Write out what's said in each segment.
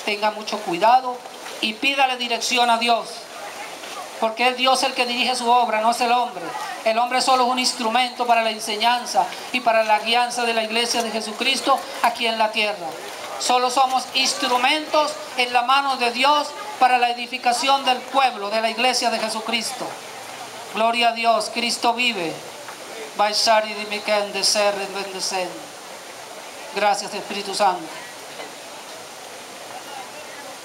tenga mucho cuidado y pídale dirección a Dios. Porque es Dios el que dirige su obra, no es el hombre. El hombre solo es un instrumento para la enseñanza y para la guianza de la iglesia de Jesucristo aquí en la tierra. Solo somos instrumentos en la mano de Dios para la edificación del pueblo, de la iglesia de Jesucristo. Gloria a Dios, Cristo vive. Gracias, Espíritu Santo.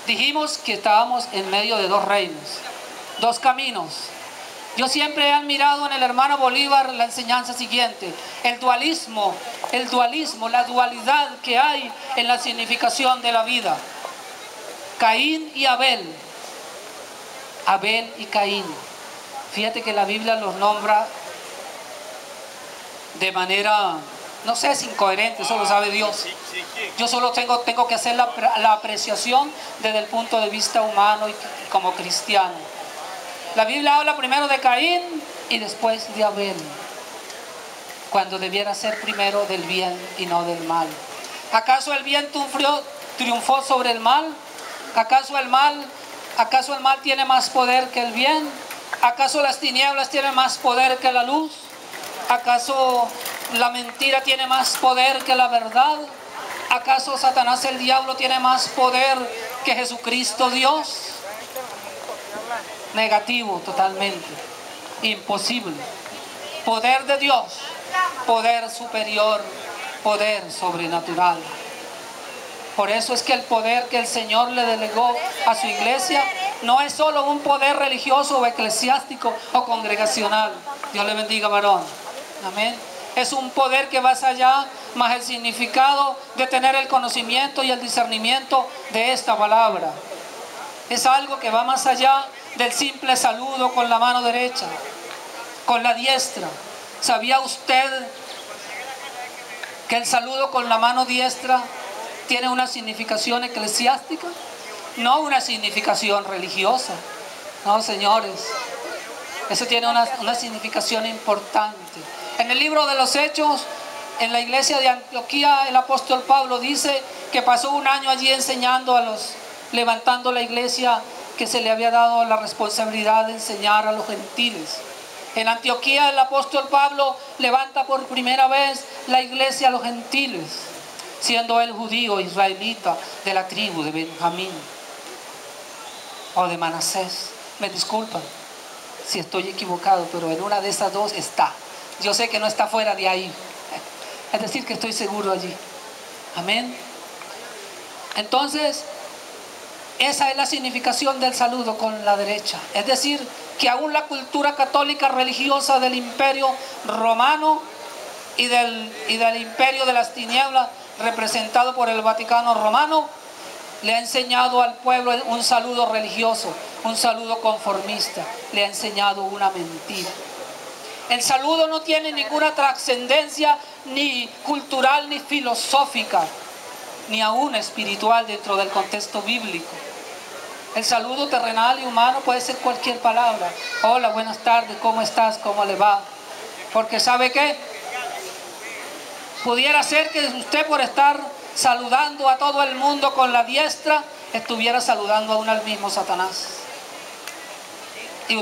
Dijimos que estábamos en medio de dos reinos, dos caminos. Yo siempre he admirado en el hermano Bolívar la enseñanza siguiente: el dualismo, la dualidad que hay en la significación de la vida. Caín y Abel, Abel y Caín. Fíjate que la Biblia los nombra de manera, no sé, es incoherente, eso lo sabe Dios. Yo solo tengo que hacer la apreciación desde el punto de vista humano y como cristiano. La Biblia habla primero de Caín y después de Abel, cuando debiera ser primero del bien y no del mal. ¿Acaso el bien triunfó sobre el mal? ¿Acaso el mal tiene más poder que el bien? ¿Acaso las tinieblas tienen más poder que la luz? ¿Acaso la mentira tiene más poder que la verdad? ¿Acaso Satanás, el diablo, tiene más poder que Jesucristo Dios? Negativo totalmente, imposible. Poder de Dios, poder superior, poder sobrenatural. Por eso es que el poder que el Señor le delegó a su iglesia no es solo un poder religioso o eclesiástico o congregacional. Dios le bendiga, varón. Amén. Es un poder que va más allá, más el significado de tener el conocimiento y el discernimiento de esta palabra. Es algo que va más allá del simple saludo con la mano derecha, con la diestra. ¿Sabía usted que el saludo con la mano diestra tiene una significación eclesiástica? No una significación religiosa. No, señores. Eso tiene una significación importante. En el libro de los Hechos, en la iglesia de Antioquía, el apóstol Pablo dice que pasó un año allí enseñando levantando la iglesia, que se le había dado la responsabilidad de enseñar a los gentiles. En Antioquía el apóstol Pablo levanta por primera vez la iglesia a los gentiles, siendo él judío, israelita, de la tribu de Benjamín o de Manasés. Me disculpan si estoy equivocado, pero en una de esas dos está. Yo sé que no está fuera de ahí, es decir, que estoy seguro allí. Amén. Entonces, esa es la significación del saludo con la derecha. Es decir, que aún la cultura católica religiosa del imperio romano y del imperio de las tinieblas, representado por el Vaticano romano, le ha enseñado al pueblo un saludo religioso, un saludo conformista. Le ha enseñado una mentira. El saludo no tiene ninguna trascendencia ni cultural, ni filosófica, ni aún espiritual dentro del contexto bíblico. El saludo terrenal y humano puede ser cualquier palabra. Hola, buenas tardes, ¿cómo estás? ¿Cómo le va? Porque ¿sabe qué? Pudiera ser que usted, por estar saludando a todo el mundo con la diestra, estuviera saludando aún al mismo Satanás. Y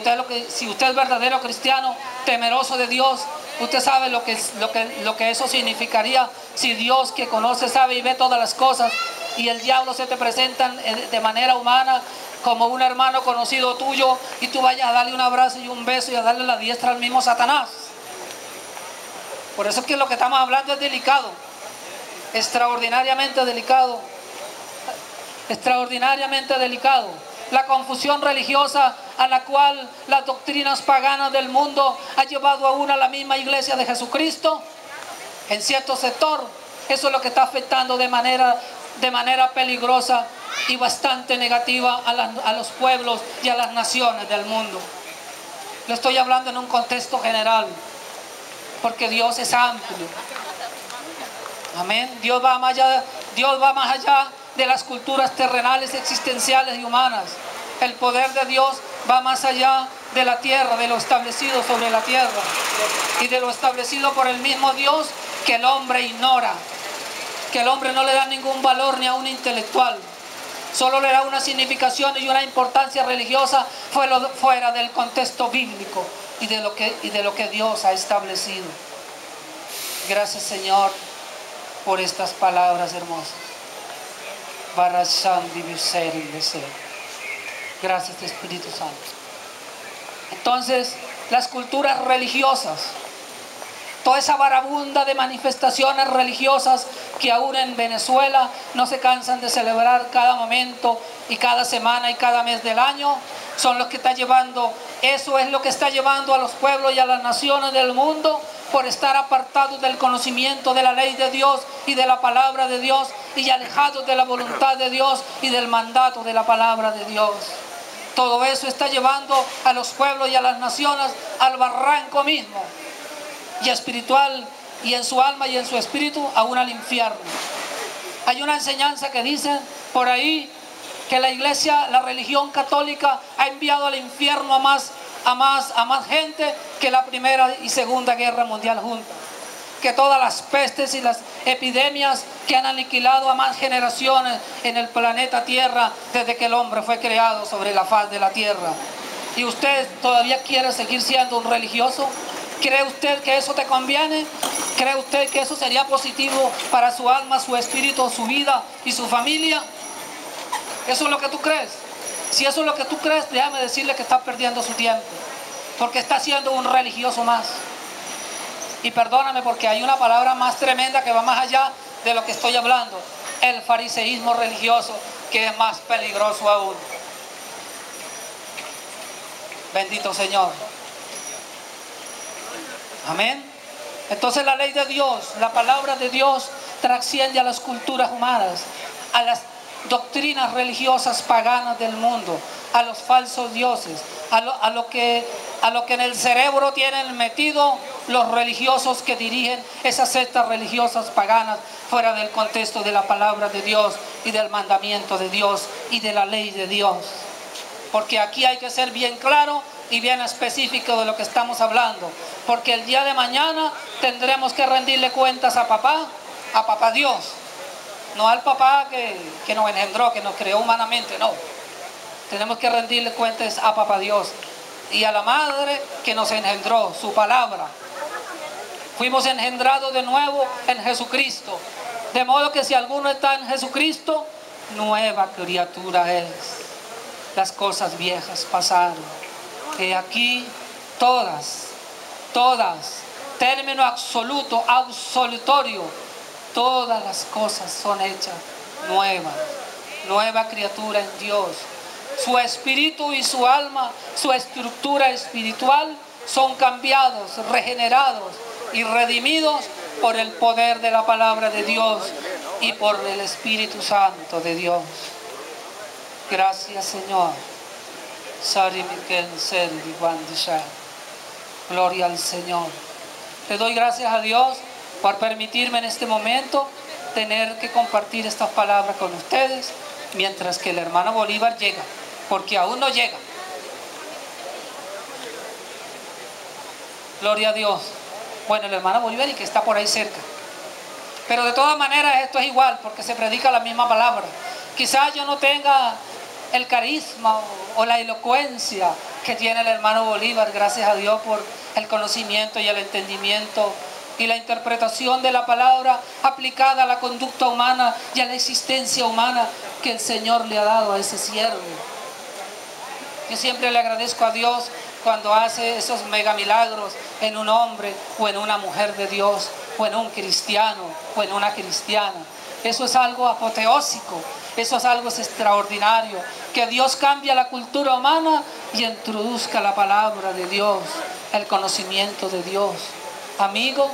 si usted es verdadero cristiano, temeroso de Dios, usted sabe lo que eso significaría si Dios, que conoce, sabe y ve todas las cosas, y el diablo se te presenta de manera humana como un hermano conocido tuyo, y tú vayas a darle un abrazo y un beso y a darle la diestra al mismo Satanás. Por eso es que lo que estamos hablando es delicado, extraordinariamente delicado, extraordinariamente delicado. La confusión religiosa a la cual las doctrinas paganas del mundo ha llevado aún a la misma iglesia de Jesucristo, en cierto sector, eso es lo que está afectando de manera peligrosa y bastante negativa a los pueblos y a las naciones del mundo. Le estoy hablando en un contexto general, porque Dios es amplio. Amén. Dios va más allá de las culturas terrenales, existenciales y humanas. El poder de Dios va más allá de la tierra, de lo establecido sobre la tierra y de lo establecido por el mismo Dios, que el hombre ignora, que el hombre no le da ningún valor ni a un intelectual. solo le da una significación y una importancia religiosa fuera del contexto bíblico y de lo que Dios ha establecido. Gracias, Señor, por estas palabras hermosas. Gracias, Espíritu Santo. Entonces, las culturas religiosas, toda esa barabunda de manifestaciones religiosas que aún en Venezuela no se cansan de celebrar cada momento y cada semana y cada mes del año, son los que está llevando, eso es lo que está llevando a los pueblos y a las naciones del mundo por estar apartados del conocimiento de la ley de Dios y de la palabra de Dios y alejados de la voluntad de Dios y del mandato de la palabra de Dios. Todo eso está llevando a los pueblos y a las naciones al barranco mismo, y espiritual, y en su alma y en su espíritu, aún al infierno. Hay una enseñanza que dice por ahí que la iglesia, la religión católica ha enviado al infierno a más gente que la Primera y Segunda Guerra Mundial juntas. Que todas las pestes y las epidemias que han aniquilado a más generaciones en el planeta Tierra desde que el hombre fue creado sobre la faz de la tierra. ¿Y usted todavía quiere seguir siendo un religioso? ¿Cree usted que eso te conviene? ¿Cree usted que eso sería positivo para su alma, su espíritu, su vida y su familia? ¿Eso es lo que tú crees? Si eso es lo que tú crees, déjame decirle que está perdiendo su tiempo, porque está siendo un religioso más. Y perdóname porque hay una palabra más tremenda que va más allá de lo que estoy hablando: el fariseísmo religioso, que es más peligroso aún. Bendito Señor. Amén. Entonces la ley de Dios, la palabra de Dios, trasciende a las culturas humanas, a las doctrinas religiosas paganas del mundo, a los falsos dioses, a lo que en el cerebro tienen metido los religiosos que dirigen esas sectas religiosas paganas fuera del contexto de la palabra de Dios y del mandamiento de Dios y de la ley de Dios. Porque aquí hay que ser bien claro y bien específico de lo que estamos hablando, porque el día de mañana tendremos que rendirle cuentas a papá Dios, no al papá que nos engendró, que nos creó humanamente, no. Tenemos que rendirle cuentas a papá Dios y a la madre que nos engendró, su palabra. Fuimos engendrados de nuevo en Jesucristo, de modo que si alguno está en Jesucristo, nueva criatura es. Las cosas viejas pasaron, que aquí todas, término absoluto, absolutorio, todas las cosas son hechas nuevas, nueva criatura en Dios. Su espíritu y su alma, su estructura espiritual son cambiados, regenerados y redimidos por el poder de la palabra de Dios y por el Espíritu Santo de Dios. Gracias, Señor. Gloria al Señor. Te doy gracias a Dios por permitirme en este momento tener que compartir estas palabras con ustedes, mientras que el hermano Bolívar llega, porque aún no llega. Gloria a Dios. Bueno, el hermano Bolívar y que está por ahí cerca. Pero de todas maneras esto es igual, porque se predica la misma palabra. Quizás yo no tenga el carisma o la elocuencia que tiene el hermano Bolívar, gracias a Dios por el conocimiento y el entendimiento y la interpretación de la palabra aplicada a la conducta humana y a la existencia humana que el Señor le ha dado a ese siervo. Yo siempre le agradezco a Dios cuando hace esos mega milagros en un hombre o en una mujer de Dios, o en un cristiano o en una cristiana. Eso es algo apoteósico, eso es algo extraordinario, que Dios cambie la cultura humana y introduzca la palabra de Dios, el conocimiento de Dios. Amigo,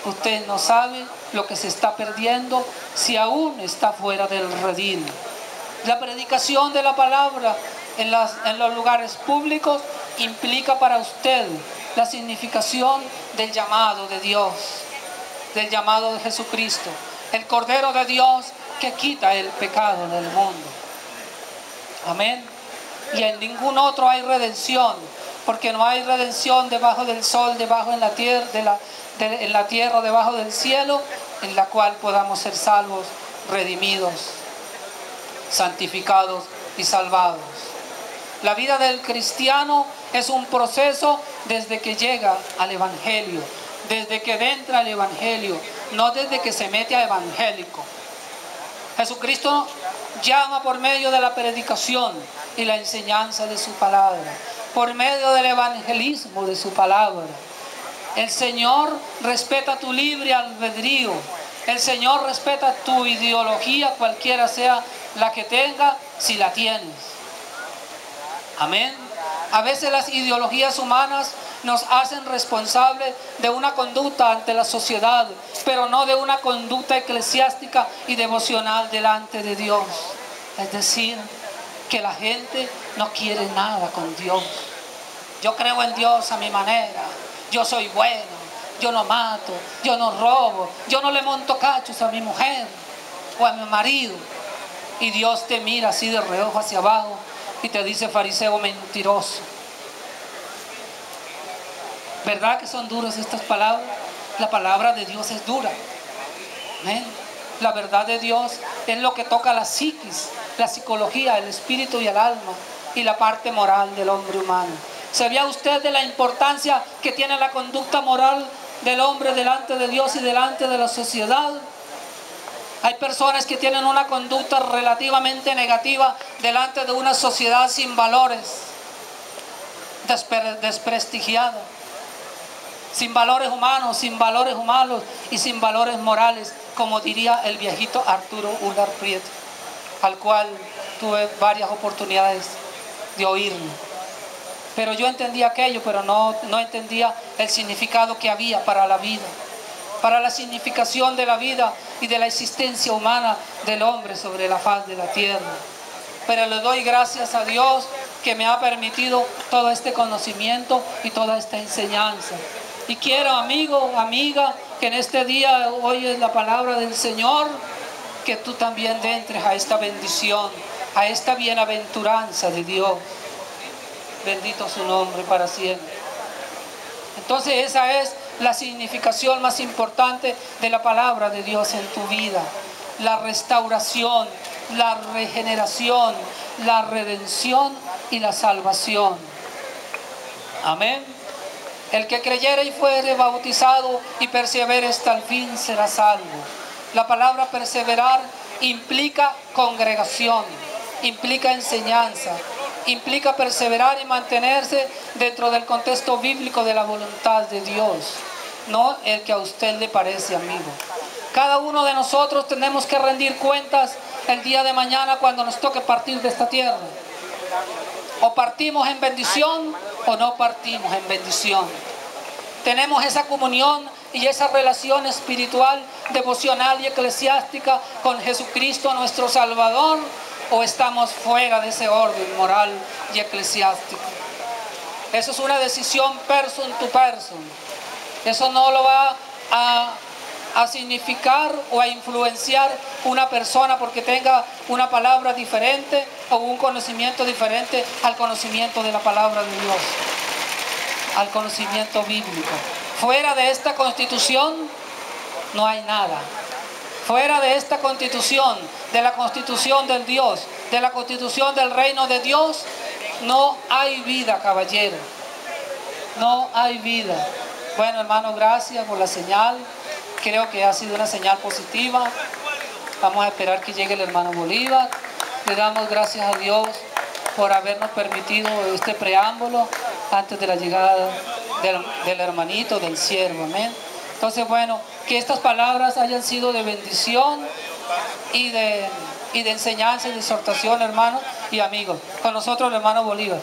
usted no sabe lo que se está perdiendo si aún está fuera del redil. La predicación de la palabra en los lugares públicos implica para usted la significación del llamado de Dios, del llamado de Jesucristo, el Cordero de Dios que quita el pecado del mundo. Amén. Y en ningún otro hay redención, porque no hay redención debajo del sol, debajo en la tierra, en la tierra, debajo del cielo, en la cual podamos ser salvos, redimidos. santificados y salvados. La vida del cristiano es un proceso desde que llega al evangelio, desde que entra al evangelio, no desde que se mete a evangélico. Jesucristo llama por medio de la predicación y la enseñanza de su palabra, por medio del evangelismo de su palabra. El Señor respeta tu libre albedrío. El Señor respeta tu ideología, cualquiera sea la que tenga, si la tienes. Amén. A veces las ideologías humanas nos hacen responsables de una conducta ante la sociedad, pero no de una conducta eclesiástica y devocional delante de Dios. Es decir, que la gente no quiere nada con Dios. Yo creo en Dios a mi manera. Yo soy bueno, yo no mato, yo no robo, yo no le monto cachos a mi mujer o a mi marido. Y Dios te mira así de reojo hacia abajo y te dice: fariseo mentiroso. ¿Verdad que son duras estas palabras? La palabra de Dios es dura. ¿Amén? La verdad de Dios es lo que toca la psiquis, la psicología, el espíritu y el alma, y la parte moral del hombre humano. ¿Sabía usted de la importancia que tiene la conducta moral del hombre delante de Dios y delante de la sociedad? Hay personas que tienen una conducta relativamente negativa delante de una sociedad sin valores, desprestigiada, sin valores humanos y sin valores morales, como diría el viejito Arturo Ulgar Prieto, al cual tuve varias oportunidades de oírme. Pero yo entendía aquello, pero no entendía el significado que había para la vida, para la significación de la vida y de la existencia humana del hombre sobre la faz de la tierra. Pero le doy gracias a Dios que me ha permitido todo este conocimiento y toda esta enseñanza. Y quiero, amigo, amiga, que en este día oyes la palabra del Señor, que tú también entres a esta bendición, a esta bienaventuranza de Dios. Bendito su nombre para siempre. Entonces esa es la significación más importante de la palabra de Dios en tu vida. La restauración, la regeneración, la redención y la salvación. Amén. El que creyere y fuere bautizado y persevere hasta el fin será salvo. La palabra perseverar implica congregación, implica enseñanza, implica perseverar y mantenerse dentro del contexto bíblico de la voluntad de Dios, no el que a usted le parece, amigo. Cada uno de nosotros tenemos que rendir cuentas el día de mañana cuando nos toque partir de esta tierra. O partimos en bendición o no partimos en bendición. Tenemos esa comunión y esa relación espiritual, devocional y eclesiástica con Jesucristo nuestro Salvador, o estamos fuera de ese orden moral y eclesiástico. Eso es una decisión person to person. Eso no lo va a significar o a influenciar una persona porque tenga una palabra diferente o un conocimiento diferente al conocimiento de la palabra de Dios, al conocimiento bíblico. Fuera de esta constitución no hay nada. Fuera de esta constitución, de la constitución del Dios, de la constitución del reino de Dios, no hay vida, caballero. No hay vida. Bueno, hermano, gracias por la señal. Creo que ha sido una señal positiva. Vamos a esperar que llegue el hermano Bolívar. Le damos gracias a Dios por habernos permitido este preámbulo antes de la llegada del hermanito, del siervo. Amén. Entonces, bueno, que estas palabras hayan sido de bendición y de enseñanza y de exhortación, hermanos y amigos. Con nosotros el hermano Bolívar.